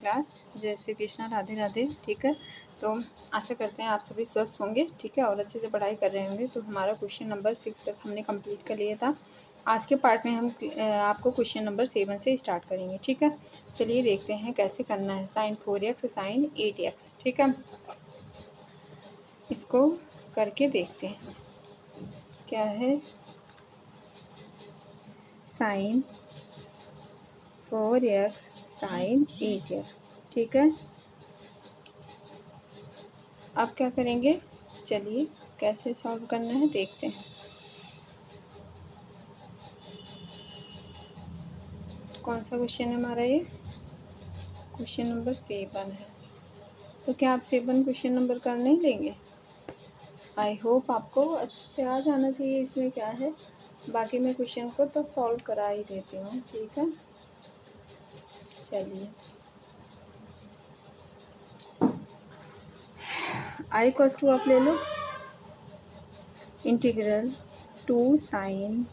Class. जय श्री कृष्णा, राधे राधे। ठीक है, तो आशा करते हैं आप सभी स्वस्थ होंगे, ठीक है, और अच्छे से पढ़ाई कर रहे होंगे। तो हमारा क्वेश्चन नंबर 6 तक हमने कंप्लीट कर लिया था। आज के पार्ट में हम आपको क्वेश्चन नंबर 7 से स्टार्ट करेंगे। ठीक है, चलिए देखते हैं कैसे करना है। sin 4x sin 8x, ठीक है, इसको करके देखते हैं क्या है। sin 4x sin 8x, ठीक है। अब क्या करेंगे, चलिए कैसे सॉल्व करना है देखते हैं। कौन सा क्वेश्चन है हमारा, ये क्वेश्चन नंबर 7 है। तो क्या आप 7 क्वेश्चन नंबर कर नहीं लेंगे? आई होप आपको अच्छे से आ जाना चाहिए। इसमें क्या है, बाकी मैं क्वेश्चन को तो सॉल्व करा ही देती हूँ, ठीक है। चलिए, आई कॉस टू आप ले लो, इंटीग्रल 2 sin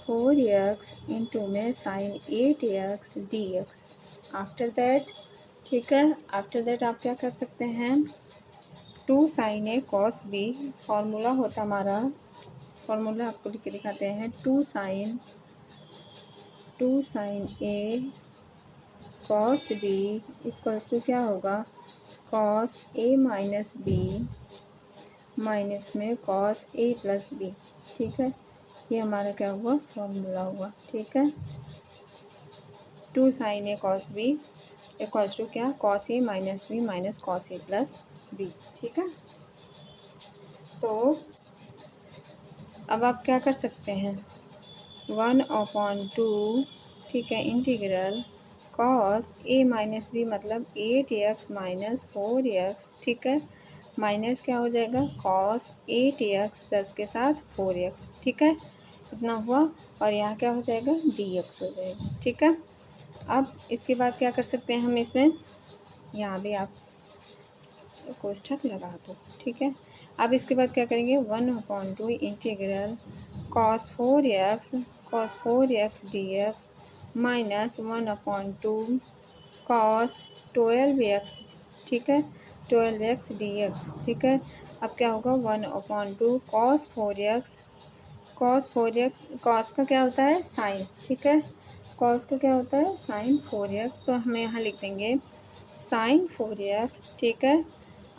4x इंटू में sin 8x dx। After that, ठीक है, आफ्टर दैट आप क्या कर सकते हैं, 2 sin a cos b, formula होता हमारा, फॉर्मूला आपको लिख के दिखाते हैं। 2 sin a cos b equals to क्या होगा, cos a minus b minus में cos a प्लस b, ठीक है। ये हमारा क्या हुआ, फॉर्मूला हुआ, ठीक है। 2 sin a cos b equals to क्या, cos a minus b minus cos a plus b, ठीक है। तो अब आप क्या कर सकते हैं, 1/2, ठीक है, integral cos a minus b मतलब 8x माइनस 4x, ठीक है, माइनस क्या हो जाएगा, cos 8x प्लस के साथ 4x, ठीक है, इतना हुआ। और यहाँ क्या हो जाएगा, dx हो जाएगा, ठीक है। अब इसके बाद क्या कर सकते हैं हम, इसमें यहाँ भी आप कोष्ठक लगा दो, ठीक है। अब इसके बाद क्या करेंगे, 1/2 integral cos 4x dx minus 1/2 cos 12x, ठीक है, 12x dx, ठीक है। अब क्या होगा, 1/2 cos का क्या होता है, साइन, ठीक है, cos का क्या होता है, साइन 4x। तो हमें यहाँ लिख देंगे साइन 4x, ठीक है,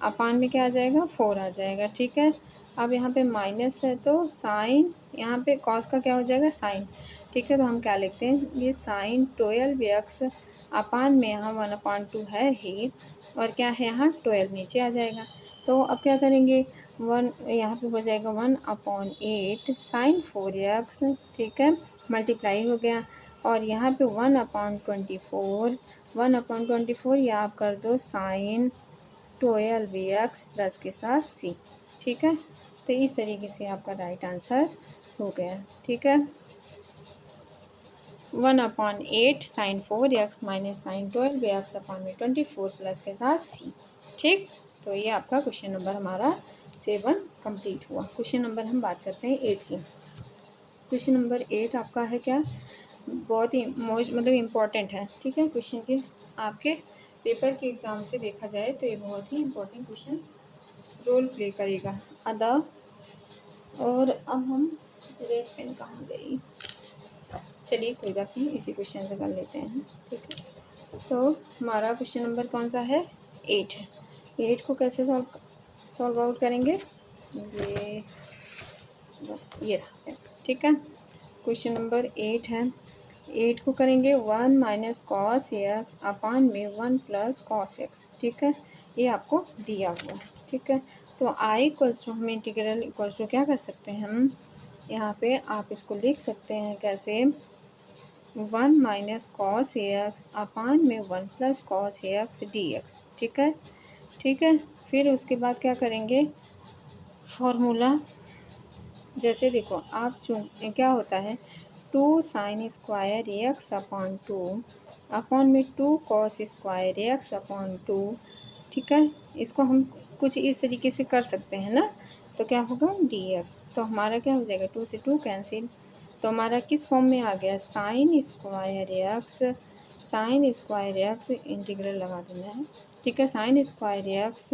अपान में क्या आ जाएगा, 4 आ जाएगा, ठीक है। अब यहाँ पे माइनस है तो साइन, यहाँ पे कॉस का क्या हो जाएगा, साइन, ठीक है। तो हम क्या लिखते हैं, ये साइन 12x अपान में यहाँ 1/2 है ही, और क्या है यहाँ 12 नीचे आ जाएगा। तो अब क्या करेंगे, 1 यहाँ पे हो जाएगा 1/8 साइन 4x, ठीक है, मल्टीप्लाई हो गया। और यहाँ पे 1/24 या आप कर दो साइन 12x प्लस के साथ c, ठीक है। तो इस तरीके से आपका राइट आंसर हो गया, ठीक है। 1/8 sign 4x minus sign 12x अपान में 24 प्लस के साथ c, ठीक। तो ये आपका क्वेश्चन नंबर हमारा 7 कंप्लीट हुआ। क्वेश्चन नंबर हम बात करते हैं 8 की। क्वेश्चन नंबर 8 आपका है क्या, बहुत ही मतलब इम्पोर्टेंट है, ठीक है। क्वेश्चन के आपके पेपर के एग्ज़ाम से देखा जाए तो ये बहुत ही इम्पोर्टेंट क्वेश्चन रोल प्ले करेगा अदा। और अब हम, रेड पेन कहाँ गई, चलिए कोई बात नहीं, इसी क्वेश्चन से कर लेते हैं, ठीक है। तो हमारा क्वेश्चन नंबर कौन सा है, 8 है। 8 को कैसे सॉल्व आउट करेंगे, ये रहा, ठीक है। क्वेश्चन नंबर 8 है, 8 को करेंगे 1 माइनस कॉस एक्स अपान में 1 प्लस कॉस एक्स, ठीक है, ये आपको दिया हुआ है, ठीक है। तो आई इक्वल्स टू, हम इंटीग्रल इक्वल्स टू क्या कर सकते हैं, हम यहाँ पे आप इसको लिख सकते हैं कैसे, 1 माइनस कॉस एक्स अपान में 1 plus cos x d x, ठीक है, ठीक है। फिर उसके बाद क्या करेंगे, फॉर्मूला, जैसे देखो आप क्या होता है, 2 sign square x upon 2 upon में 2 कॉस स्क्वायर एक्स अपॉन 2, ठीक है। इसको हम कुछ इस तरीके से कर सकते हैं ना, तो क्या होगा डी एक्स। तो हमारा क्या हो जाएगा, 2 से 2 कैंसिल, तो हमारा किस फॉर्म में आ गया, sign square x sign square x integral लगा देना है, ठीक है। साइन स्क्वायर एक्स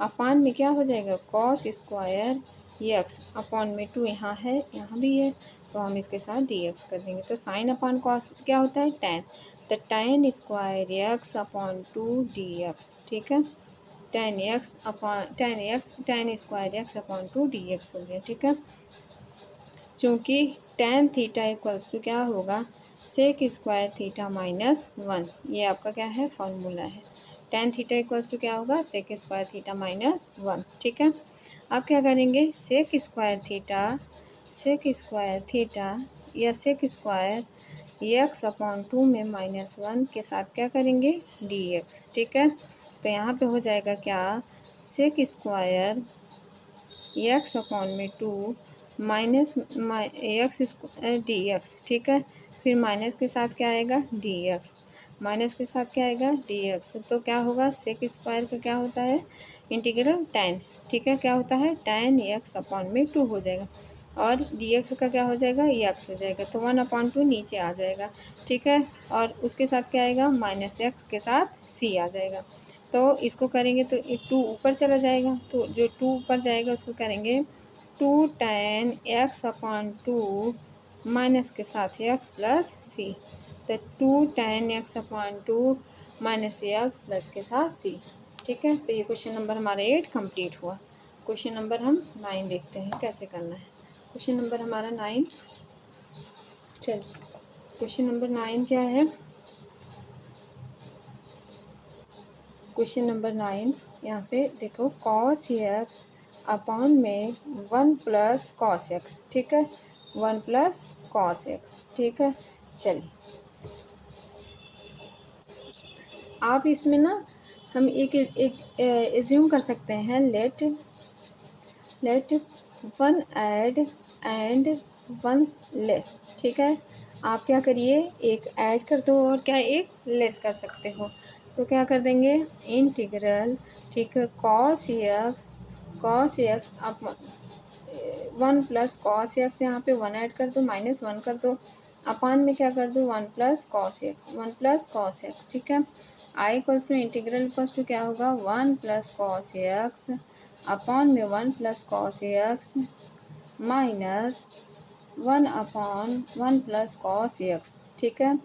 अपान में क्या हो जाएगा, कॉस स्क्वायर एक्स अपॉन में 2 यहाँ है, यहाँ भी है, तो हम इसके साथ डी एक्स कर देंगे। तो साइन अपान कॉस क्या होता है, टेन, तो tan square x upon 2 d x, ठीक है। Ten square x upon 2 d x हो गया, ठीक है। चूँकि टेन थीटा इक्वल्स टू क्या होगा, सेक स्क्वायर थीटा माइनस 1, ये आपका क्या है, फॉर्मूला है। टेन थीटा इक्वल्स टू क्या होगा, सेक स्क्वायर थीटा माइनस 1, ठीक है। अब क्या करेंगे, सेक स्क्वायर थीटा या सेक स्क्वायर एक्स अपॉन 2 में -1 के साथ क्या करेंगे, डी एक्स, ठीक है। तो यहाँ पे हो जाएगा क्या, सेक स्क्वायर एक्स अपॉन में 2 माइनस एक्स डी एक्स, ठीक है। फिर माइनस के साथ क्या आएगा, डी एक्स, माइनस के साथ क्या आएगा, डी एक्स। तो क्या होगा, सेक स्क्वायर का क्या होता है, इंटीग्रल टेन, ठीक है। क्या होता है, टेन एक्स अपॉन में 2 हो जाएगा, और डी एक्स का क्या हो जाएगा, एक्स हो जाएगा, तो 1/2 नीचे आ जाएगा, ठीक है। और उसके साथ क्या आएगा, माइनस एक्स के साथ सी आ जाएगा। तो इसको करेंगे तो 2 ऊपर चला जाएगा, तो जो 2 ऊपर जाएगा उसको करेंगे 2 tan एक्स अपॉन 2 माइनस के साथ एक्स प्लस सी, तो 2 tan x upon 2 minus x plus के साथ सी, ठीक है। तो ये क्वेश्चन नंबर हमारा 8 कंप्लीट हुआ। क्वेश्चन नंबर हम 9 देखते हैं कैसे करना है। क्वेश्चन नंबर हमारा 9, चल क्वेश्चन नंबर 9 क्या है, क्वेश्चन नंबर 9 यहाँ पे देखो, कॉस एक्स अपॉन में 1 प्लस कॉस एक्स, ठीक है, 1 प्लस कॉस एक्स, ठीक है। चलिए आप इसमें ना हम एक एज्यूम कर सकते हैं, let one add and one less, ठीक है। आप क्या करिए, एक ऐड कर दो और क्या एक लेस कर सकते हो, तो क्या कर देंगे, इंटीग्रल, ठीक है, कॉस एक्स आप 1 प्लस कॉस एक्स, यहाँ पे 1 ऐड कर दो, -1 कर दो, अपान में क्या कर दो, 1 plus cos x, 1 plus cos x, ठीक है। I equals to integral equals to क्या होगा, 1 प्लस कॉस एक्स अपॉन में 1 plus cos x minus 1 upon 1 plus cos x, ठीक है।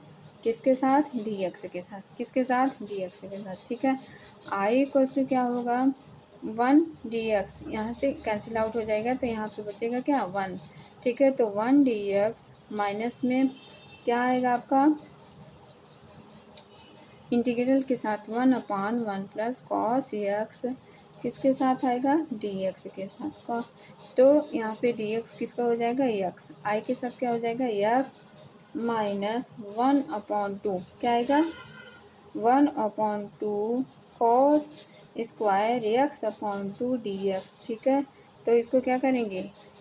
किसके साथ, डी एक्स के साथ, किसके साथ, डी एक्स के साथ, ठीक है। आई इक्वल्स टू क्या होगा, 1 डी एक्स, यहाँ से कैंसिल आउट हो जाएगा, तो यहाँ पे बचेगा क्या, 1, ठीक है। तो 1 डी एक्स माइनस में क्या आएगा आपका, इंटीग्रल के साथ 1 अपान 1 प्लस कॉस एक्स, किसके साथ आएगा, डी एक्स के साथ का, तो यहाँ पे डी एक्स किसका हो जाएगा, एक्स, आई के साथ क्या हो जाएगा, एक्स माइनस 1/2, क्या आएगा, 1/2 cos square x upon 2 d x, ठीक है। तो इसको क्या करेंगे,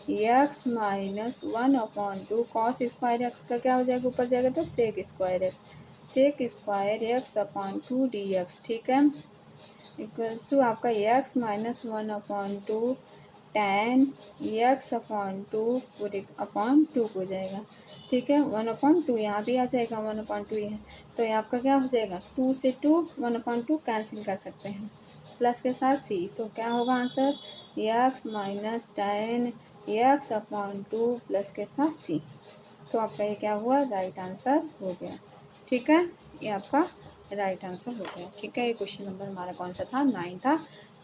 x minus 1/2 cos square x का क्या हो जाएगा, ऊपर जाएगा तो sec square x upon 2 d x, ठीक है, इक्वल्स टू आपका x minus 1/2 tan x upon 2 पूरे अपॉन 2 हो जाएगा, ठीक है। 1/2 यहाँ भी आ जाएगा, 1/2 है, तो ये आपका क्या हो जाएगा, 2 से 2 1/2 कैंसिल कर सकते हैं, प्लस के साथ सी, तो क्या होगा answer, x minus ten x upon 2 plus के साथ सी। तो आपका ये क्या हुआ, राइट आंसर हो गया, ठीक है, ये आपका राइट आंसर हो गया, ठीक है। ये क्वेश्चन नंबर हमारा कौन सा था, 9 था।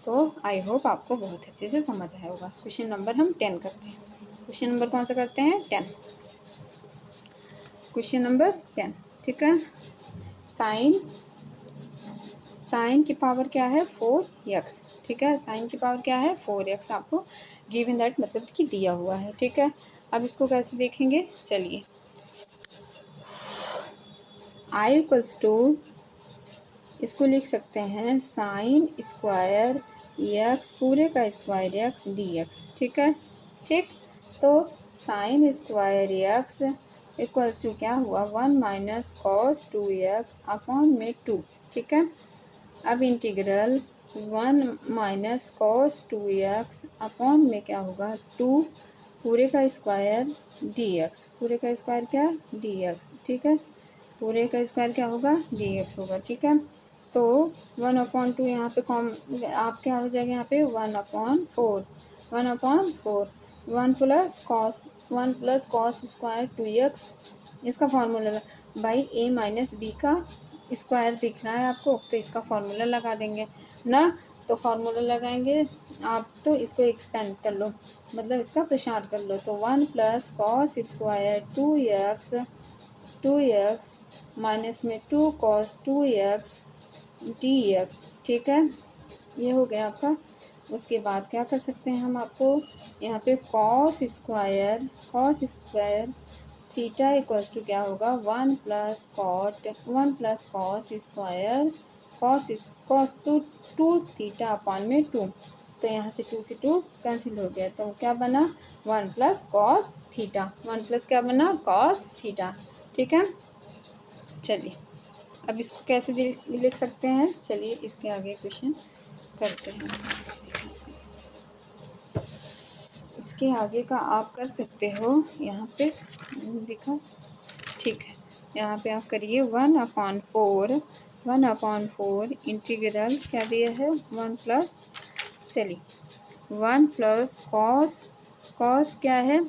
तो आई होप आपको बहुत अच्छे से समझ आया होगा। क्वेश्चन नंबर हम 10 करते हैं। क्वेश्चन नंबर कौन सा करते हैं, 10, क्वेश्चन नंबर 10, ठीक है। साइन की पावर क्या है, 4x, ठीक है, साइन की पावर क्या है, 4x आपको गिवन दैट मतलब कि दिया हुआ है, ठीक है। अब इसको कैसे देखेंगे, चलिए, आई इक्वल्स टू, इसको लिख सकते हैं साइन स्क्वायर एक्स पूरे का स्क्वायर एक्स डी एक्स, ठीक है, ठीक। तो sine square x equals to क्या हुआ, 1 माइनस कॉस 2x अपॉन में 2, ठीक है। अब integral 1 minus cos 2x upon में क्या होगा, 2 पूरे का स्क्वायर डी एक्स, पूरे का स्क्वायर क्या, डी एक्स, ठीक है। पूरे का स्क्वायर क्या होगा, dx होगा। ठीक है, तो 1/2 यहाँ पे कॉम आप क्या हो जाएगा, यहाँ पे 1/4, 1/4, 1 प्लस कॉस स्क्वायर 2x। इसका फार्मूला भाई a माइनस बी का स्क्वायर दिख रहा है आपको, तो इसका फार्मूला लगा देंगे ना। तो फार्मूला लगाएंगे आप, तो इसको एक्सपेंड कर लो, मतलब इसका प्रसार कर लो। तो 1 plus cos square 2x minus में 2 cos 2x dx। ठीक है, ये हो गया आपका। उसके बाद क्या कर सकते हैं हम, आपको यहाँ पे cos square theta equals to क्या होगा, 1 plus cos cos two theta upon में 2। तो यहाँ से 2 से 2 कैंसिल हो गया, तो क्या बना 1 प्लस कॉस थीटा, 1 प्लस क्या बना कॉस थीटा। ठीक है, चलिए अब इसको कैसे लिख सकते हैं, चलिए इसके आगे क्वेश्चन करते हैं। इसके आगे का आप कर सकते हो, यहाँ पे दिखा, ठीक है, यहाँ पे आप करिए 1/4 इंटीग्रल क्या दिया है 1 प्लस, चलिए 1 प्लस कॉस क्या है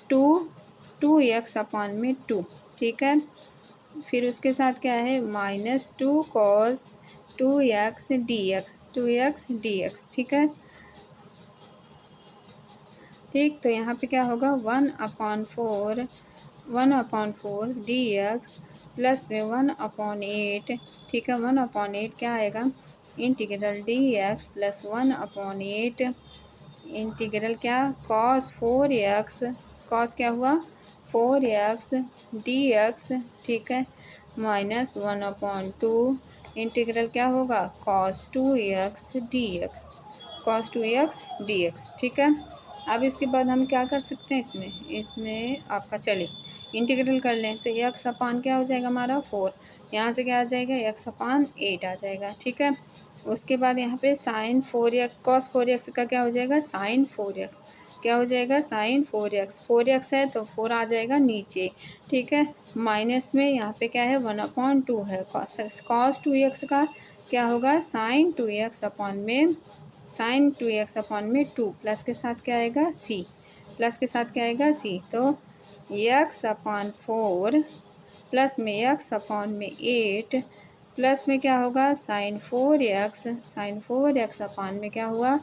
2x अपान में 2। ठीक है, फिर उसके साथ क्या है -2 cos 2x dx। ठीक है, ठीक, तो यहाँ पे क्या होगा 1/4 dx प्लस में 1/8। ठीक है, 1/8 क्या आएगा इंटीग्रल dx प्लस 1/8 इंटीग्रल क्या cos क्या हुआ 4x dx। ठीक है, माइनस 1/2 इंटीग्रल क्या होगा cos 2x dx। ठीक है, अब इसके बाद हम क्या कर सकते हैं, इसमें आपका चले इंटीग्रल कर लें, तो x अपान क्या हो जाएगा हमारा 4, यहाँ से क्या आ जाएगा x अपान 8 आ जाएगा। ठीक है, उसके बाद यहाँ पे साइन 4x cos 4x का क्या हो जाएगा साइन 4x, क्या हो जाएगा साइन 4x है तो 4 आ जाएगा नीचे। ठीक है, माइनस में यहाँ पे क्या है 1/2 है, cos 2x का क्या होगा साइन 2x अपान में 2, प्लस के साथ क्या आएगा c, तो x/4 प्लस में x/में 8 प्लस में क्या होगा साइन 4x अपान में क्या हुआ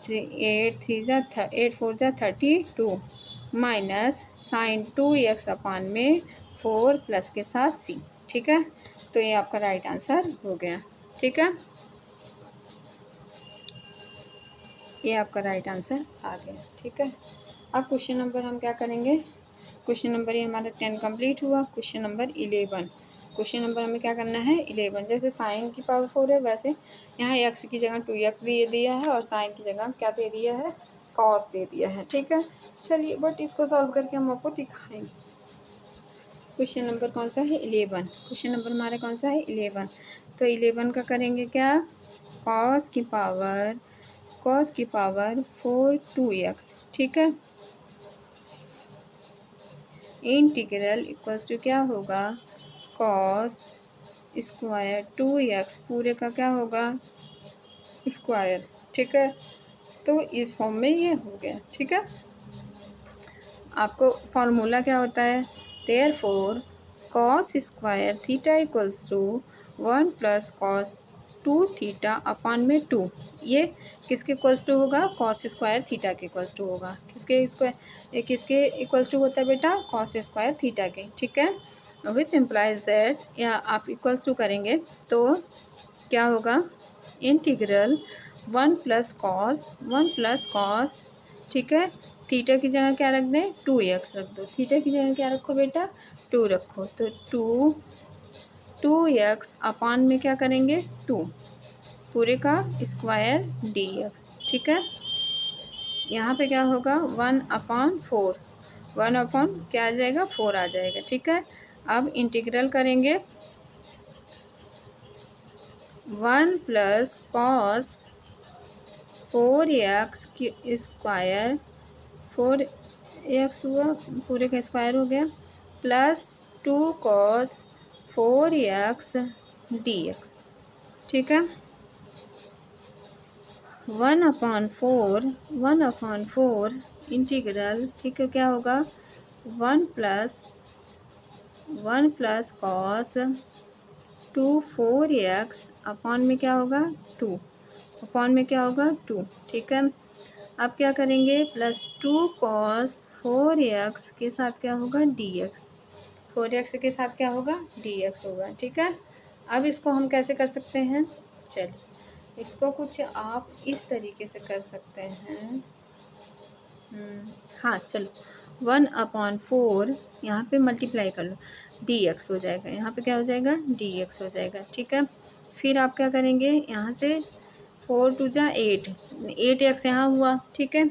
8 4 32 माइनस साइन 2x अपान में 4 प्लस के साथ c। ठीक है, तो ये आपका राइट आंसर हो गया। ठीक है, ये आपका राइट आंसर आ गया। ठीक है, अब क्वेश्चन नंबर हम क्या करेंगे, क्वेश्चन नंबर ये हमारा 10 कंप्लीट हुआ। क्वेश्चन नंबर 11, क्वेश्चन नंबर हमें क्या करना है 11। जैसे साइन की पावर 4 है, वैसे यहाँ x की जगह 2x दे दिया है और साइन की जगह क्या दे दिया है कॉस दे दिया है। ठीक है, चलिए बट इसको सॉल्व करके हम आपको दिखाएंगे। क्वेश्चन नंबर कौन सा है 11, क्वेश्चन नंबर हमारा कौन सा है 11। तो 11 का करेंगे क्या कॉस की पावर 4 2x। ठीक है, इंटीग्रल इक्वल्स टू क्या होगा कॉस स्क्वायर 2x पूरे का क्या होगा स्क्वायर। ठीक है, तो इस फॉर्म में ये हो गया। ठीक है, आपको फार्मूला क्या होता है therefore cos square theta equals to 1 plus cos 2 theta upon में 2। ये किसके इक्वल्स टू होगा कॉस स्क्वायर थीटा के इक्वल्स टू होगा, किसके इक्वल्स टू होता है बेटा कॉस स्क्वायर थीटा के। ठीक है, विच इम्प्लाइज दैट, या आप इक्वल्स टू करेंगे तो क्या होगा इंटीग्रल 1 प्लस कॉस। ठीक है, थीटा की जगह क्या रख दें 2x रख दो, थीटा की जगह क्या रखो बेटा 2 रखो, तो 2x अपान में क्या करेंगे 2 पूरे का स्क्वायर dx। ठीक है, यहाँ पे क्या होगा 1/4, 1 क्या आ जाएगा 4 आ जाएगा। ठीक है, अब इंटीग्रल करेंगे 1 प्लस कॉस 4x की स्क्वायर 4x हुआ पूरे का स्क्वायर हो गया प्लस 2 cos 4x dx, ठीक है। 1/4 इंटीग्रल, ठीक है, क्या होगा 1 प्लस कॉस 4x अपॉन में क्या होगा 2, अपॉन में क्या होगा 2, ठीक है। अब क्या करेंगे +2 cos 4x के साथ क्या होगा dx, 4x के साथ क्या होगा dx होगा, ठीक है। अब इसको हम कैसे कर सकते हैं, चलिए इसको कुछ आप इस तरीके से कर सकते हैं। हाँ चलो 1/4 यहाँ पे मल्टीप्लाई कर लो, dx हो जाएगा, यहाँ पे क्या हो जाएगा dx हो जाएगा, ठीक है। फिर आप क्या करेंगे यहाँ से 4 2 जा 8, 8x यहाँ हुआ, ठीक है।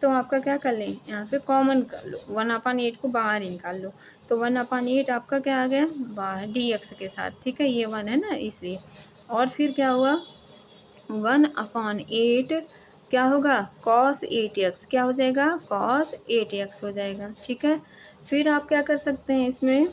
तो आपका क्या कर लें यहाँ पे कॉमन कर लो, 1/8 को बाहर निकाल लो, तो 1/8 आपका क्या आ गया बाहर dx के साथ, ठीक है, ये 1 है ना इसलिए। और फिर क्या हुआ 1/8 क्या होगा cos 8x, क्या हो जाएगा cos 8x हो जाएगा, ठीक है। फिर आप क्या कर सकते हैं इसमें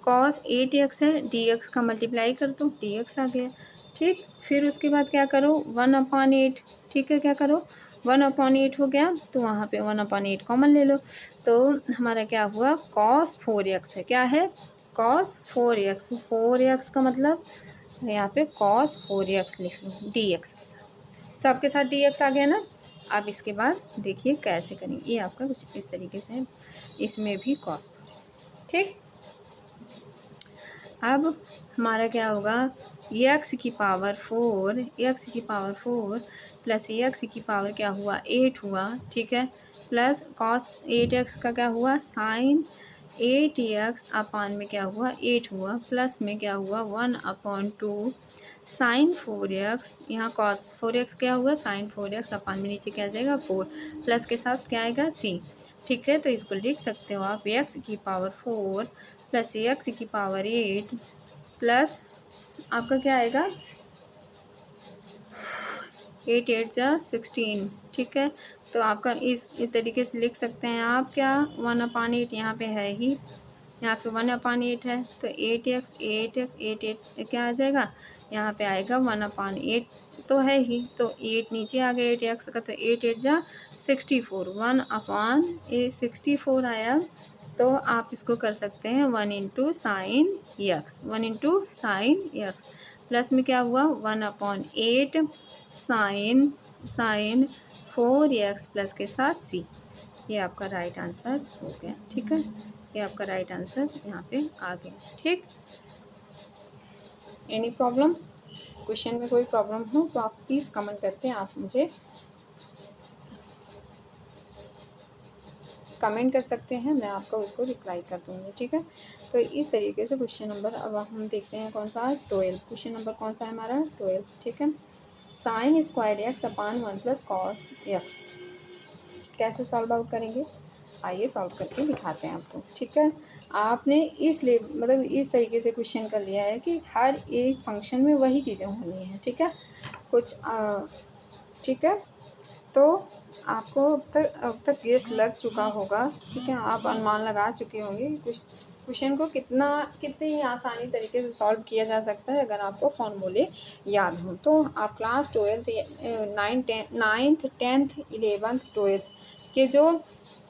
cos 8x है, dx का मल्टीप्लाई कर दो, dx आ गया, ठीक। फिर उसके बाद क्या करो 1/8, ठीक है, क्या करो 1/8 हो गया, तो वहाँ पे 1/8 कॉमन ले लो, तो हमारा क्या हुआ cos 4x है, क्या है cos 4x, 4x का मतलब यहाँ पे cos 4x लिख लो dx के साथ, सबके साथ dx आ गया ना। अब इसके बाद देखिए कैसे करेंगे, ये आपका कुछ इस तरीके से है, इसमें भी cos 4x, ठीक। अब हमारा क्या होगा x की पावर 4, x की पावर 4 प्लस x की पावर क्या हुआ 8 हुआ, ठीक है, प्लस cos 8x का क्या हुआ साइन 8x अपान में क्या हुआ 8 हुआ, प्लस में क्या हुआ 1/2 साइन 4x, यहाँ cos 4x क्या हुआ साइन 4x अपान में नीचे क्या आ जाएगा 4, प्लस के साथ क्या आएगा c, ठीक है। तो इसको लिख सकते हो आप x की पावर 4 प्लस x की पावर 8 प्लस आपका क्या आएगा 8 8 जा 16, ठीक है। तो आपका इस तरीके से लिख सकते हैं आप क्या 1/8 यहाँ पे है ही, यहाँ पे 1/8 है, तो 8x क्या आ जाएगा यहाँ पे आएगा 1/8 तो है ही, तो 8 नीचे आ गया 8x का, तो 8 8 जा 64, 1/64 आया। तो आप इसको कर सकते हैं 1 × sin x प्लस में क्या हुआ 1/8 साइन 4x प्लस के साथ c, ये आपका राइट आंसर हो गया, ठीक है। ये आपका राइट आंसर यहाँ पे आ गया, ठीक। एनी प्रॉब्लम, क्वेश्चन में कोई प्रॉब्लम हो तो आप प्लीज़ कमेंट करके आप मुझे कमेंट कर सकते हैं, मैं आपको उसको रिप्लाई कर दूँगी, ठीक है। तो इस तरीके से क्वेश्चन नंबर अब हम देखते हैं कौन सा 12, क्वेश्चन नंबर कौन सा है हमारा 12, ठीक है। साइन स्क्वायर x अपान 1 प्लस कॉस x कैसे सॉल्व आउट करेंगे, आइए सॉल्व करके दिखाते हैं आपको, ठीक है। आपने इसलिए मतलब इस तरीके से क्वेश्चन कर लिया है कि हर एक फंक्शन में वही चीज़ें होनी हैं, ठीक है, कुछ ठीक है। तो आपको अब तक गेस लग चुका होगा, ठीक है, आप अनुमान लगा चुके होंगे कुछ क्वेश्चन को कितने ही आसानी तरीके से सॉल्व किया जा सकता है अगर आपको फॉर्मूले याद हों। तो आप class 12 9th 10th 11th 12th के जो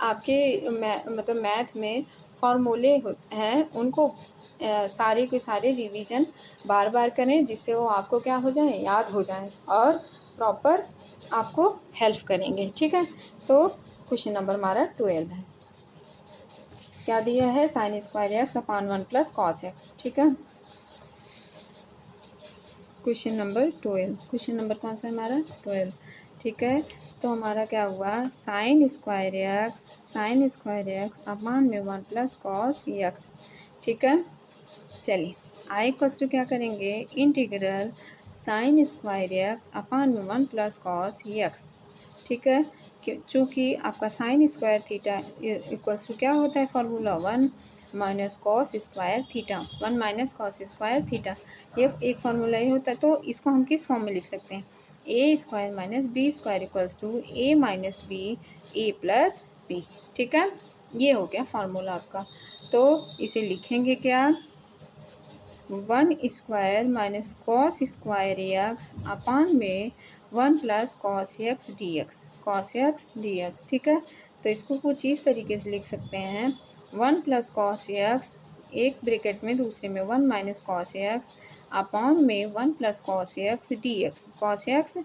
आपके मतलब मैथ में फॉर्मूले हैं उनको सारे के सारे रिवीजन बार बार करें, जिससे वो आपको क्या हो जाए याद हो जाए और प्रॉपर आपको हेल्प करेंगे, ठीक है। तो क्वेश्चन नंबर हमारा 12 है, क्या दिया है साइन स्क्वायर x अपान 1 प्लस कॉस x, ठीक है। क्वेश्चन नंबर 12, क्वेश्चन नंबर कौन सा है हमारा 12, ठीक है। तो हमारा क्या हुआ साइन स्क्वायर x अपान में 1 प्लस कॉस x, ठीक है। चलिए आई इक्वल्स टू क्या करेंगे integral sine square x upon में 1 प्लस कॉस x, ठीक है। चूँकि आपका sine square theta equals to क्या होता है formula 1 minus cos square theta, 1 minus cos square theta, ये एक फार्मूला ये होता है। तो इसको हम किस फॉर्म में लिख सकते हैं A square minus B square equals to A minus B A plus B, ठीक है। ये हो गया फार्मूला आपका। तो इसे लिखेंगे क्या one square minus cos square x upon में one plus cos x d x, cos x d x. ठीक है, तो इसको कुछ इस तरीके से लिख सकते हैं, वन प्लस कॉस एक्स एक ब्रैकेट में, दूसरे में one minus cos x upon में one plus cos x d x, cos x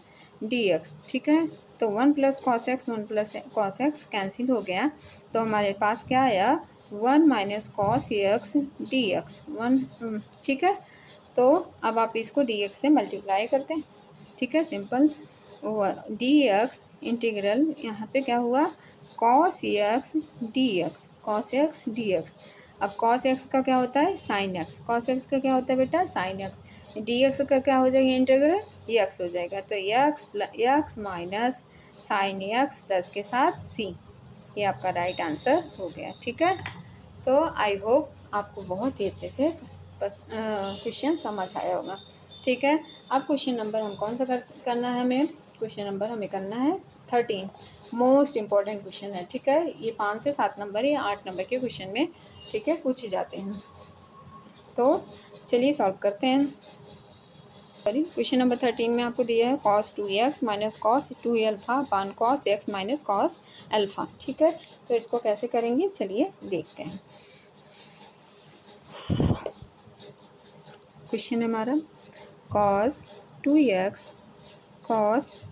d x. ठीक है, तो one plus cos x one plus cos x cancel हो गया, तो हमारे पास क्या आया, one minus cos x d x one. ठीक है, तो अब आप इसको डी एक्स से मल्टीप्लाई करते हैं। ठीक है, सिंपल डी एक्स इंटीग्रल यहाँ पे क्या हुआ, cos x d x, cos x d x. अब कॉस एक्स का क्या होता है, साइन एक्स, कॉस एक्स का क्या होता है बेटा, साइन एक्स। डी एक्स का क्या हो जाएगा, इंटीग्रल एक्स हो जाएगा, तो x minus sine x plus के साथ सी, ये आपका राइट आंसर हो गया। ठीक है, तो आई होप आपको बहुत ही अच्छे से क्वेश्चन समझ आया होगा। ठीक है, अब क्वेश्चन नंबर हम कौन सा करना है हमें, क्वेश्चन नंबर हमें करना है 13, मोस्ट इम्पॉर्टेंट क्वेश्चन है। ठीक है, ये 5 से 7 नंबर या 8 नंबर के क्वेश्चन में, ठीक है, पूछे जाते हैं। तो चलिए सॉल्व करते हैं। सॉरी, क्वेश्चन नंबर 13 में आपको दिया है cos 2x minus cos 2 alpha upon cos x minus cos alpha. ठीक है, तो इसको कैसे करेंगे, चलिए देखते हैं। क्वेश्चन हमारा कॉस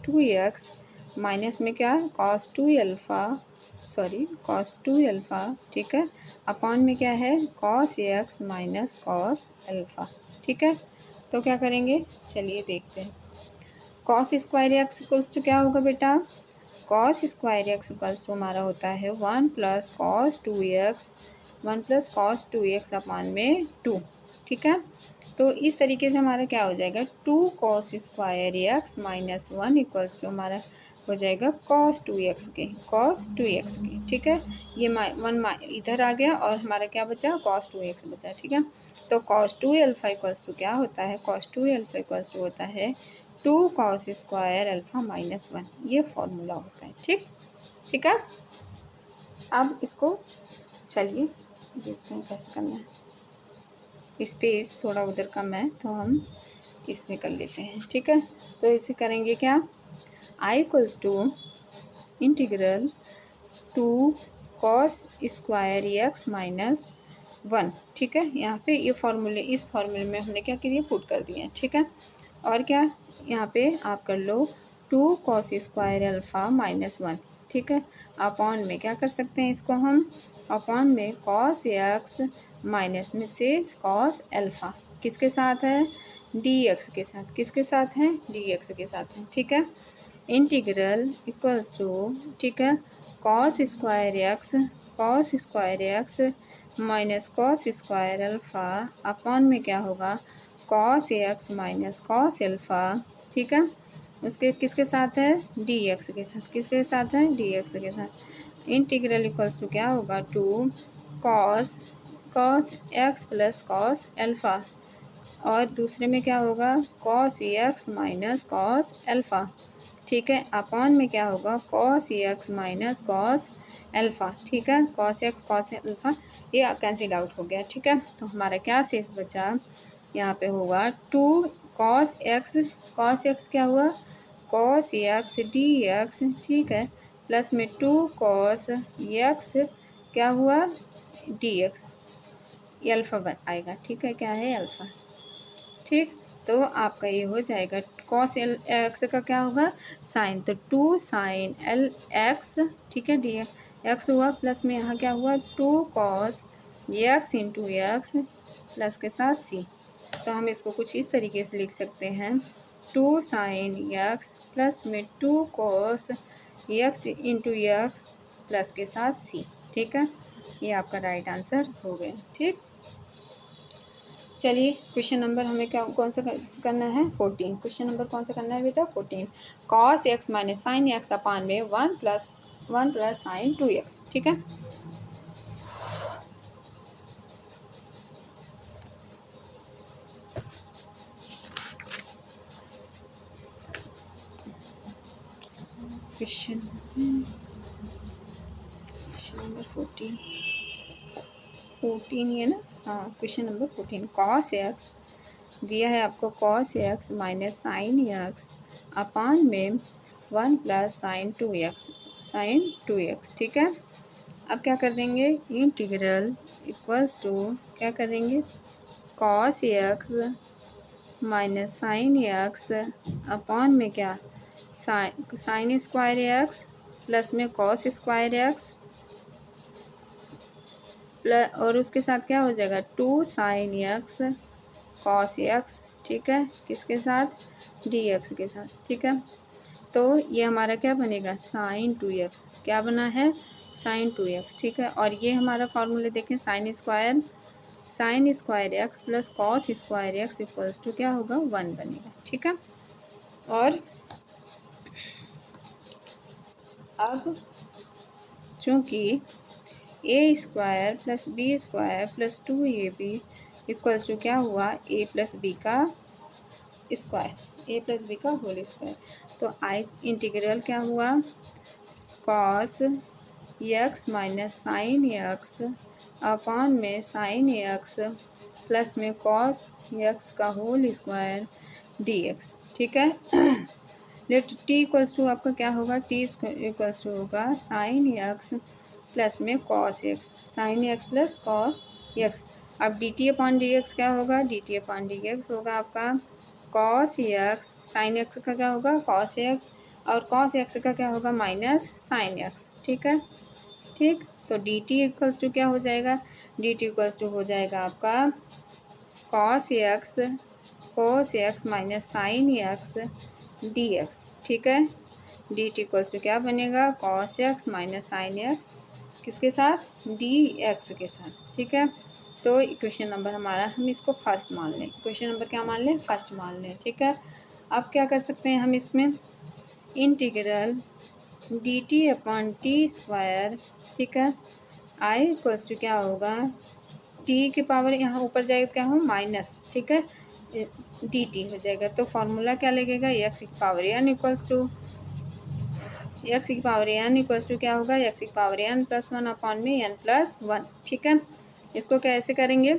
2x माइनस में क्या है, कॉस 2 अल्फ़ा। ठीक है, अपॉन में क्या है, cos x minus cos alpha. ठीक है, तो क्या करेंगे, चलिए देखते हैं। Cos square x equals to क्या होगा बेटा, cos square x equals to हमारा होता है one plus cos 2x upon में 2। ठीक है, तो इस तरीके से हमारा क्या हो जाएगा, 2 cos square x minus 1 equals to हमारा हो जाएगा कॉस 2x के। ठीक है, ये वन इधर आ गया और हमारा क्या बचा, कॉस 2x बचा। ठीक है, तो कॉस 2 अल्फ़ा इक्वल्स टू क्या होता है, कॉस 2 अल्फ़ा इक्वल्स टू होता है 2 कॉस स्क्वायर अल्फ़ा माइनस 1, ये फॉर्मूला होता है। ठीक है, अब इसको चलिए देखते हैं कैसे करना है। स्पेस थोड़ा उधर कम है तो हम इसमें कर लेते हैं। ठीक है, तो इसे करेंगे क्या, I equals to integral 2 cos square x minus 1। ठीक है, यहाँ पे ये फॉर्मूले, इस फॉर्मूले में हमने क्या किया, पुट कर दिया। ठीक है, और क्या यहाँ पे आप कर लो 2 कॉस स्क्वायर अल्फ़ा माइनस 1। ठीक है, अपॉन में क्या कर सकते हैं इसको हम, अपॉन में कॉस एक्स माइनस में से कॉस अल्फ़ा, किसके साथ है, डी एक्स के साथ, किसके साथ है, डी एक्स के साथ है। ठीक है, इंटीग्रल इक्वल्स टू, ठीक है, cos square x minus cos square alpha upon में क्या होगा, cos x minus cos alpha. ठीक है, उसके किसके साथ है, डी एक्स के साथ, किसके साथ है, डी एक्स के साथ। इंटीग्रल इक्वल्स टू क्या होगा, 2 cos x plus cos alpha, और दूसरे में क्या होगा, cos x minus cos alpha. ठीक है, अपॉन में क्या होगा, cos x minus cos alpha. ठीक है, कॉस एक्स कॉस अल्फ़ा ये कैंसिल आउट हो गया। ठीक है, तो हमारा क्या शेष बचा, यहाँ पे होगा 2 कॉस एक्स क्या हुआ, कॉस एक्स डी एक्स। ठीक है, प्लस में 2 कॉस एक्स क्या हुआ, डी एक्स, ये अल्फ़ा आएगा। ठीक है, क्या है, अल्फ़ा। ठीक, तो आपका ये हो जाएगा, कॉस एल एक्स का क्या होगा, साइन, तो 2 साइन एल एक्स। ठीक है, डी एक्स हुआ, प्लस में यहाँ क्या हुआ, 2 cos x into x plus के साथ सी। तो हम इसको कुछ इस तरीके से लिख सकते हैं, 2 साइन एक्स प्लस में 2 cos x into x plus के साथ सी। ठीक है, ये आपका राइट आंसर हो गया। ठीक, चलिए क्वेश्चन नंबर हमें क्या कौन सा करना है, 14। क्वेश्चन नंबर कौन सा करना है बेटा, 14। Cos x minus sine x upon में 1 प्लस साइन 2x। ठीक है, क्वेश्चन नंबर 14 है ना, हाँ, क्वेश्चन नंबर 14, कॉस एक्स दिया है आपको cos x minus sine x upon में 1 प्लस साइन टू एक्स, ठीक है। अब क्या कर देंगे, इंटीग्रल इक्वल्स टू क्या करेंगे, cos x minus sine x upon में क्या, साइन स्क्वायर एक्स प्लस में कॉस स्क्वायर एक्स प्लस, और उसके साथ क्या हो जाएगा 2 साइन एक्स कॉस एक्स, ठीक है, किसके साथ, डी एक्स के साथ, ठीक है। तो ये हमारा क्या बनेगा, साइन 2x, क्या बना है, साइन 2x, ठीक है। और ये हमारा फार्मूला देखें, sine square x plus cos square x equals to क्या होगा, 1 बनेगा, ठीक है। और अब चूँकि A square plus B square plus 2ab equals to क्या हुआ, ए प्लस बी का स्क्वायर, ए प्लस बी का होल स्क्वायर, तो आई इंटीग्रल क्या हुआ, cos x minus sine x upon में साइन एक्स प्लस में कॉस एक्स का होल स्क्वायर डी एक्स, ठीक है। लेट टी इक्वल्स टू आपका क्या होगा, टी इक्वल्स टू होगा साइन एक्स प्लस में cos x, sine x plus cos x. अब d T upon d x क्या होगा, d T upon d x होगा आपका कॉस एक्स, साइन एक्स का क्या होगा, कॉस एक्स, और कॉस एक्स का क्या होगा, माइनस साइन एक्स, ठीक है। ठीक, तो डी टी इक्वल्स टू क्या हो जाएगा, डी टी इक्वल्स टू हो जाएगा आपका cos x minus sine x d x, ठीक है। डी टी इक्वल्स टू क्या बनेगा, cos x minus sine x किसके साथ, डी एक्स के साथ, ठीक है। तो इक्वेशन नंबर हमारा, हम इसको फर्स्ट मान लें, क्वेश्चन नंबर क्या मान लें, फर्स्ट मान लें, ठीक है। अब क्या कर सकते हैं हम इसमें, integral D T upon T square, ठीक है, आई इक्वल्स टू क्या होगा, टी की पावर यहाँ ऊपर जाएगा क्या हो, माइनस, ठीक है, डी टी हो जाएगा। तो फॉर्मूला क्या लगेगा, एक्स की पावर एन इक्वल्स टू क्या होगा, एक्स की पावर एन प्लस 1 अपॉन में एन प्लस 1, ठीक है। इसको कैसे करेंगे,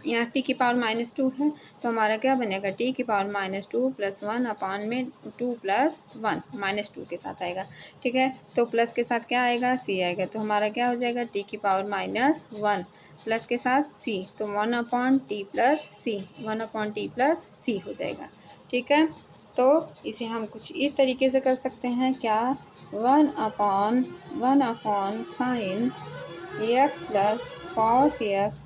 यहाँ टी की पावर -2 है, तो हमारा क्या बनेगा, टी की पावर -2 प्लस 1 अपॉन में 2 प्लस 1 -2 के साथ आएगा, ठीक है। तो प्लस के साथ क्या आएगा, सी आएगा, तो हमारा क्या हो जाएगा, टी की पावर -1 प्लस के साथ सी, तो 1 अपॉन टी प्लस सी हो जाएगा, ठीक है। तो इसे हम कुछ इस तरीके से कर सकते हैं, क्या, 1 upon sine x plus cos x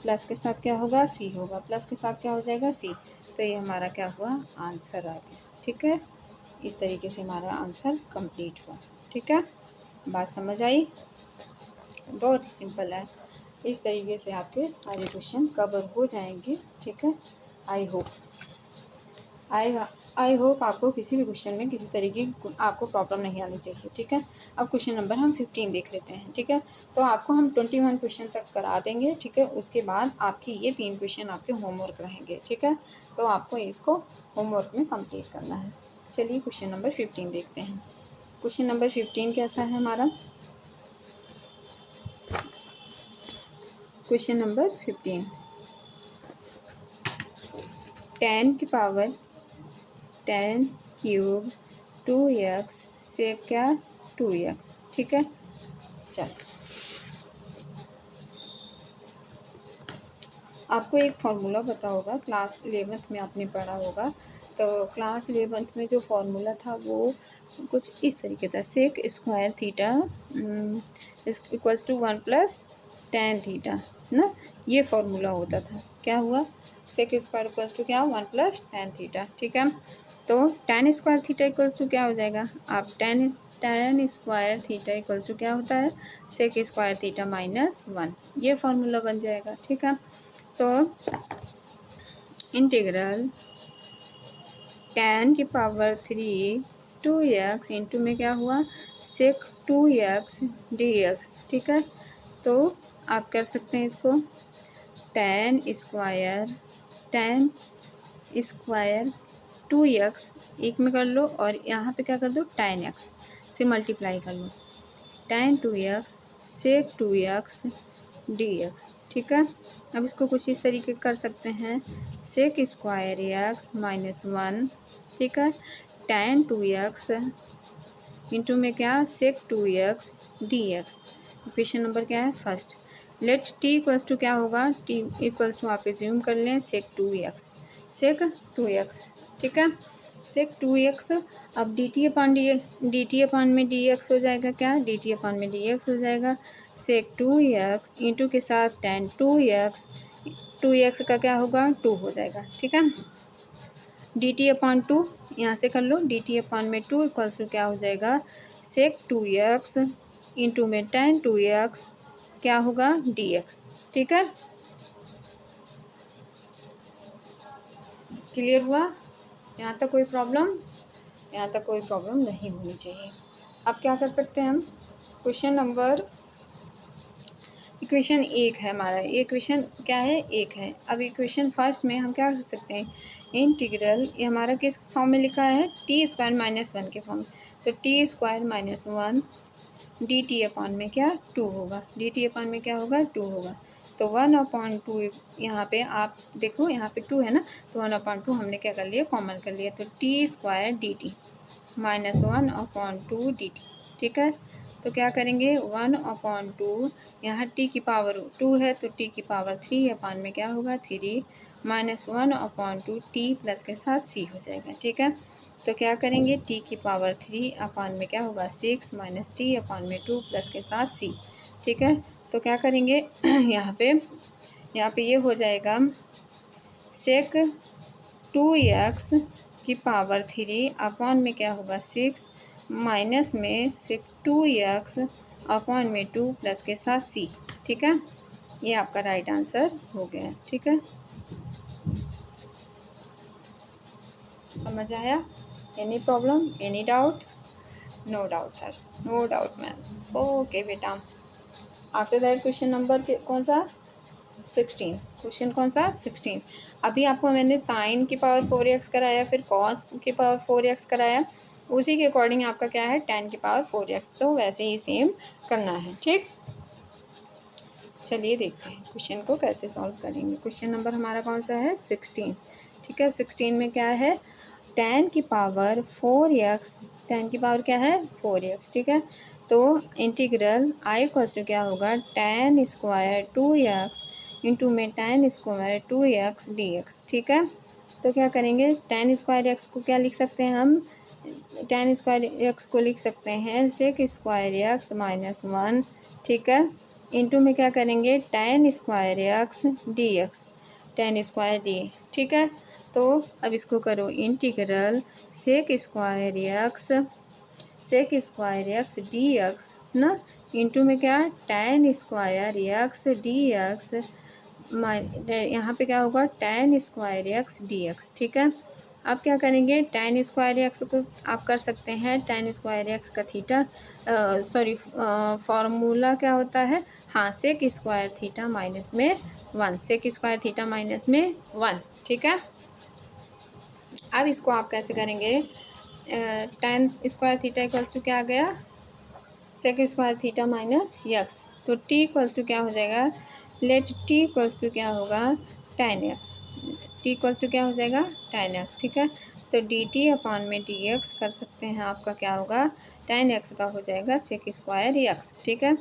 plus के साथ क्या होगा, सी होगा, प्लस के साथ क्या हो जाएगा, सी। तो ये हमारा क्या हुआ, आंसर आ गया, ठीक है। इस तरीके से हमारा आंसर कंप्लीट हुआ, ठीक है। बात समझ आई, बहुत ही सिंपल है, इस तरीके से आपके सारे क्वेश्चन कवर हो जाएंगे, ठीक है। आई होप आई होप आपको किसी भी क्वेश्चन में किसी तरीके की आपको प्रॉब्लम नहीं आनी चाहिए, ठीक है। अब क्वेश्चन नंबर हम 15 देख लेते हैं, ठीक है। तो आपको हम 21 क्वेश्चन तक करा देंगे, ठीक है। उसके बाद आपकी ये 3 क्वेश्चन आपके होमवर्क रहेंगे, ठीक है। तो आपको इसको होमवर्क में कंप्लीट करना है। चलिए क्वेश्चन नंबर 15 देखते हैं। क्वेश्चन नंबर 15 कैसा है हमारा, क्वेश्चन नंबर 15, 10 की पावर 10 क्यूब 2x से क्या 2x, ठीक है। चल, आपको एक फार्मूला पता होगा, क्लास 11th में आपने पढ़ा होगा। तो क्लास 11th में जो फार्मूला था वो कुछ इस तरीके था, sec square theta equals to 1 plus tan theta ना, ये फार्मूला होता था। क्या हुआ, सेक स्क्वायर इक्वल्स टू क्या, 1 प्लस टेन थीटा, ठीक है। तो tan square theta equals to क्या हो जाएगा, आप tan square theta equals to क्या होता है, सेक स्क्वायर थीटा -1, ये फार्मूला बन जाएगा, ठीक है। तो इंटीग्रल टेन की पावर 3 2x इंटू में क्या हुआ, सेक 2x dx, ठीक है। तो आप कर सकते हैं इसको, टेन स्क्वायर 2x एक में कर लो, और यहाँ पे क्या कर दो, टेन एक्स से मल्टीप्लाई कर लो, टेन 2x सेक 2x dx, ठीक है। अब इसको कुछ इस तरीके कर सकते हैं, sec square x minus one, ठीक है, tan 2x इंटू में क्या, sec 2x d x. Equation number क्या है, first. Let t equals to क्या होगा, टी इक्वल्स टू आप एज्यूम कर लें सेक 2x, सेक 2x, ठीक है, सेक 2x। अब डी टी अपान में डी एक्स हो जाएगा, क्या, डी टी अपान में डी एक्स हो जाएगा, सेक 2x इंटू के साथ tan 2x, 2x का क्या होगा, 2 हो जाएगा, ठीक है। डी टी अपान टू यहाँ से कर लो, डी टी अपान में 2 इक्वल्स टू क्या हो जाएगा, सेक 2x इंटू में tan 2x क्या होगा, डी एक्स, ठीक है। क्लियर हुआ, यहाँ तक कोई प्रॉब्लम, यहाँ तक कोई प्रॉब्लम नहीं होनी चाहिए। अब क्या कर सकते हैं हम, क्वेश्चन नंबर, इक्वेशन एक है हमारा, ये इक्वेशन क्या है, एक है। अब इक्वेशन फर्स्ट में हम क्या कर सकते हैं, इंटीग्रल, ये हमारा किस फॉर्म में लिखा है, टी स्क्वायर माइनस वन के फॉर्म में, तो T square minus one d T upon में क्या, 2 होगा, डी टी अपान में क्या होगा, 2 होगा। तो 1/2 यहाँ पे आप देखो, यहाँ पे 2 है ना, तो 1/2 हमने क्या कर लिया, कॉमन कर लिया, तो T square d T minus 1/2 D T, ठीक है। तो क्या करेंगे, 1/2, यहाँ टी की पावर 2 है तो टी की पावर 3 अपान में क्या होगा, 3 माइनस 1/2 टी प्लस के साथ सी हो जाएगा, ठीक है। तो क्या करेंगे, टी की पावर 3 अपान में क्या होगा, 6 माइनस टी अपान में 2 प्लस के साथ सी, ठीक है। तो क्या करेंगे यहाँ पे ये हो जाएगा, सेक 2x की पावर 3 अपान में क्या होगा, 6 माइनस में सेक 2x अपान में 2 प्लस के साथ सी, ठीक है। ये आपका राइट आंसर हो गया, ठीक है। समझ आया, any problem, any doubt, no doubt sir, no doubt ma'am, okay बेटा। आफ्टर दैट क्वेश्चन नंबर कौन सा, 16, क्वेश्चन कौन सा, 16। अभी आपको मैंने साइन की पावर 4x कराया, फिर कॉस की पावर 4x कराया, उसी के अकॉर्डिंग आपका क्या है, tan की पावर 4x, तो वैसे ही सेम करना है, ठीक। चलिए देखते हैं क्वेश्चन को कैसे सॉल्व करेंगे। क्वेश्चन नंबर हमारा कौन सा है, 16, ठीक है। 16 में क्या है, tan की पावर 4x, tan की पावर क्या है, 4x, ठीक है। तो इंटीग्रल आई इक्वल्स टू क्या होगा, tan स्क्वायर 2x इंटू में tan स्क्वायर 2x dx, ठीक है। तो क्या करेंगे, tan स्क्वायर x को क्या लिख सकते हैं हम, tan स्क्वायर x को लिख सकते हैं sec square x minus one, ठीक है, इंटू में क्या करेंगे, tan square x dx, tan square d, ठीक है। तो अब इसको करो integral sec square x d x ना, इंटू में क्या, tan square x d x, यहाँ पे क्या होगा, tan square x d x, ठीक है। अब क्या करेंगे, tan स्क्वायर एक्स को आप कर सकते हैं, tan स्क्वायर एक्स का थीटा, सॉरी फार्मूला क्या होता है, हाँ, सेक स्क्वायर थीटा माइनस में 1, सेक स्क्वायर थीटा माइनस में 1, ठीक है। अब इसको आप कैसे करेंगे, tan square theta equals to क्या आ गया, sec square theta minus x, तो टी इक्वल्स टू क्या हो जाएगा, लेट टी इक्वल्स टू क्या होगा, tan x, t equals to क्या हो जाएगा, tan एक्स, ठीक है। तो डी टी अपान में डी एक्स कर सकते हैं, आपका क्या होगा, tan एक्स का हो जाएगा सेक स्क्वायर एक्स, ठीक है।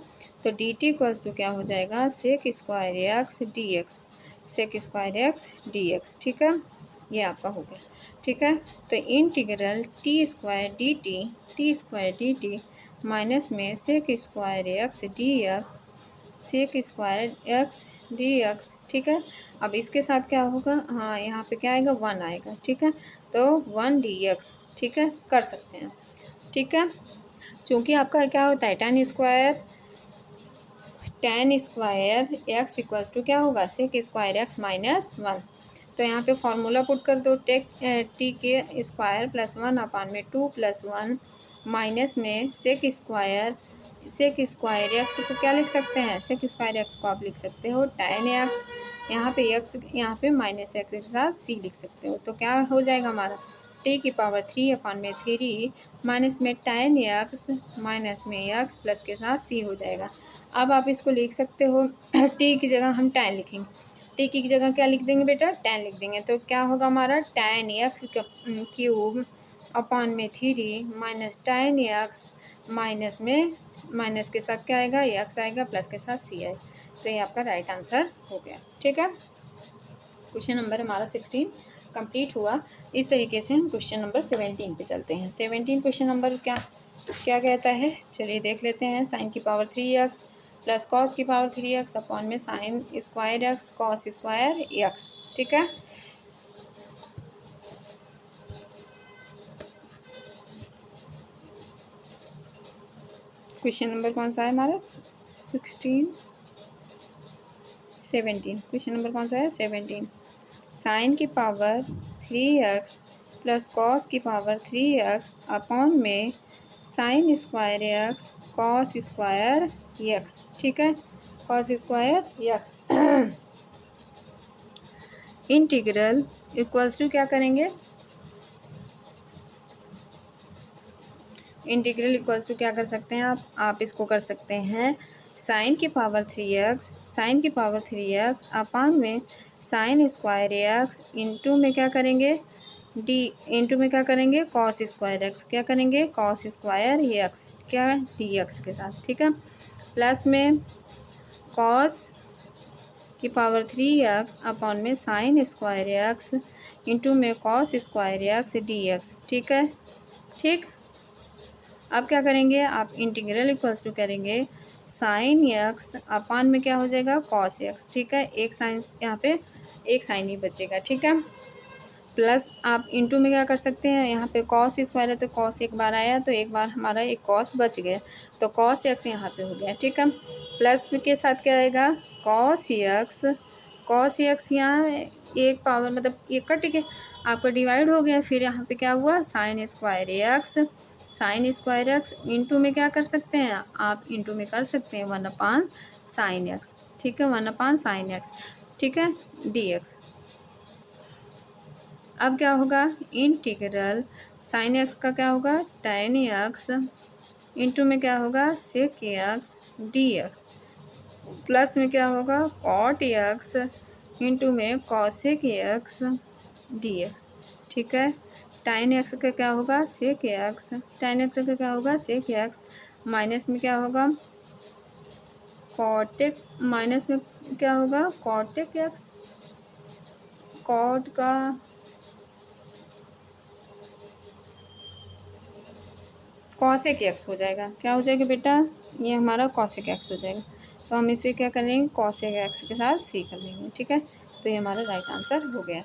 तो डी टी इक्वल्स टू क्या हो जाएगा, sec square x d x, sec square x d x, ठीक है, ये आपका हो गया, ठीक है। तो integral T square d T minus में sec square x d x, sec square x d x, ठीक है। अब इसके साथ क्या होगा, हाँ, यहाँ पे क्या आएगा, 1 आएगा, ठीक है। तो 1 डी एक्स, ठीक है, कर सकते हैं, ठीक है। चूँकि आपका क्या होता है, tan square x equals to क्या होगा, सेक स्क्वायर एक्स माइनस 1, तो यहाँ पे फॉर्मूला पुट कर दो, टी के स्क्वायर प्लस 1 अपान में 2 प्लस 1 माइनस में सेक स्क्वायर एक्स को क्या लिख सकते हैं, सेक स्क्वायर एक्स को आप लिख सकते हो tan एक्स, यहाँ पे माइनस एक्स के साथ सी लिख सकते हो, तो क्या हो जाएगा हमारा, टी की पावर 3 अपान में 3 माइनस में tan एक्स माइनस में एक्स प्लस के साथ सी हो जाएगा। अब आप इसको लिख सकते हो टी की जगह हम tan लिखेंगे। टी की जगह क्या लिख देंगे बेटा, tan लिख देंगे। तो क्या होगा हमारा tan x क्यूब अपॉन में 3 माइनस tan x माइनस में माइनस के साथ क्या आएगा, x आएगा, प्लस के साथ c आएगा। तो ये आपका राइट आंसर हो गया। ठीक है, क्वेश्चन नंबर हमारा 16 कंप्लीट हुआ। इस तरीके से हम क्वेश्चन नंबर 17 पे चलते हैं। 17 क्वेश्चन नंबर क्या क्या कहता है, चलिए देख लेते हैं। साइन की पावर 3x प्लस कॉस की पावर 3x अपॉन में sine square x cos square x. ठीक है, क्वेश्चन नंबर कौन सा है हमारा 16 17। क्वेश्चन नंबर कौन सा है 17। साइन की पावर 3x प्लस कॉस की पावर 3x अपॉन में sine square x cos square x. ठीक है, cos square x integral equals to क्या करेंगे, इंटीग्रल इक्वल्स टू क्या कर सकते हैं आप इसको कर सकते हैं साइन की पावर 3x, साइन की पावर 3x अपॉन में साइन स्क्वायर एक्स इंटू में क्या करेंगे डी, इंटू में क्या करेंगे कॉस स्क्वायर एक्स, क्या करेंगे कॉस स्क्वायर एक्स क्या डी एक्स के साथ। ठीक है, प्लस में कॉस की पावर 3x अपॉन में साइन स्क्वायर एक्स इंटू में cos square x d x. ठीक है, ठीक, अब क्या करेंगे आप इंटीग्रल इक्वल्स टू करेंगे साइन एक्स अपान में क्या हो जाएगा कॉस एक्स। ठीक है, एक साइन यहाँ पे एक साइन ही बचेगा। ठीक है, प्लस आप इंटू में क्या कर सकते हैं, यहाँ पे कॉस स्क्वायर है तो कॉस एक बार आया तो एक बार हमारा एक कॉस बच गया तो कॉस एक्स यहाँ पे हो गया। ठीक है, प्लस के साथ क्या आएगा कॉस एक्स, कॉस एक्स यहाँ एक पावर मतलब एक का ठीक है आपका डिवाइड हो गया, फिर यहाँ पे क्या हुआ sign square x, sign square x into में क्या कर सकते हैं आप इंटू में कर सकते हैं 1 साइन एक्स। ठीक है, 1 साइन एक्स। ठीक है, डी एक्स। अब क्या होगा इंटीग्रल साइन एक्स का क्या होगा tan एक्स इंटू में क्या होगा sec x d x, plus में क्या होगा कॉट एक्स इंटू में कॉसेक एक्स डी एक्स। ठीक है, tan एक्स का क्या होगा सेक एक्स, tan एक्स का क्या होगा सेक एक्स, माइनस में क्या होगा कॉटेक, माइनस में क्या होगा कॉटेक एक्स, कॉट का कॉसेक एक्स हो जाएगा। क्या हो जाएगा बेटा, ये हमारा कॉसेक एक्स हो जाएगा। तो हम इसे क्या करेंगे कॉसेक एक्स के साथ सी कर लेंगे। ठीक है, तो ये हमारा राइट आंसर हो गया।